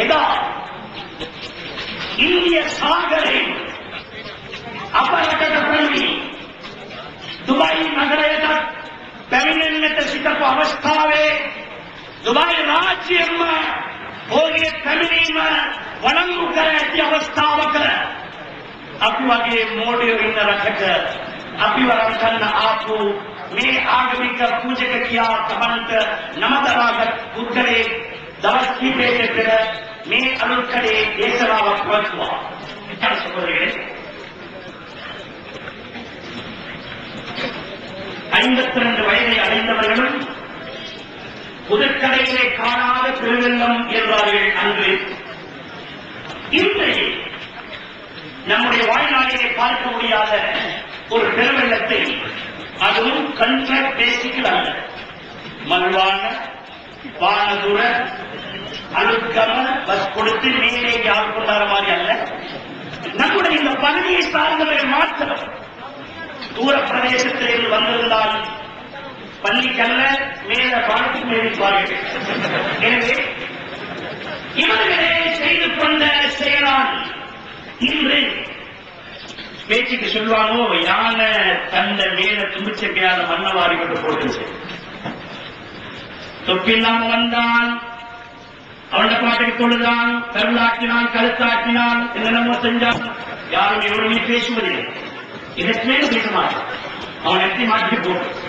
එදා ඉන්දිය සාගරේ අපරකට පැමිණි දුබයි නගරයට පැමිණෙන්නට සිටපු අවස්ථාවේ දුබයි රාජ්‍යම ඔහුගේ පැමිණීම වළංගු කර ඇති අවස්ථාවක අපි වගේ මෝඩයෝ ඉන්න රටක අපි වරන් ගන්න ආපු මේ ආගමික පූජක කියා තමන්ට නමදරාගත් පුද්ගලයෙක් දවස් කිහිපයකට පෙර මේ අලුත්කඩේ දේශනාවක් පවත්වුවා. ஐம்பத்தி 52 வயதை அடைந்தவர்களும் புதுக்கடைகளை காணாத பெருவெள்ளம் என்றார்கள் அன்று. இன்று நம்முடைய வாழ்நாளிலே பார்க்க முடியாத ஒரு பெருவெள்ளத்தை, அதுவும் கண்ட்ராக்ட் பேசிக்கல் அல்ல, மல்வான வானதுர அழுக்கம பஸ் கொடுத்து மேலே யார் கொண்டாட மாதிரி அல்ல. நம்முடைய இந்த பகுதியை சார்ந்தவர்கள் மாத்திரம் தூர பிரதேசத்தில் வந்திருந்தால் பள்ளிக்கல்ல மேல பாலத்துக்கு மேற்பார்கள். எனவே இவர்களே செய்து கொண்ட செயலால் இன்று பேச்சுக்கு சொல்லுவானோ யானை தந்த மேல தும்பிச்சக்கையாத மன்னவாரி கொண்டு போட்டு தொப்பில்லாம வந்தான், அவன பாட்டுக்கு தொழுதான், கருளாக்கினான், கருத்தாக்கினான், என்னென்னமோ செஞ்சான். யாரும் எவ்வளவு பேசுவதில்லை, இதற்கு மேல பேச மாட்டான். அவன் எட்டி மாட்டி போட்டு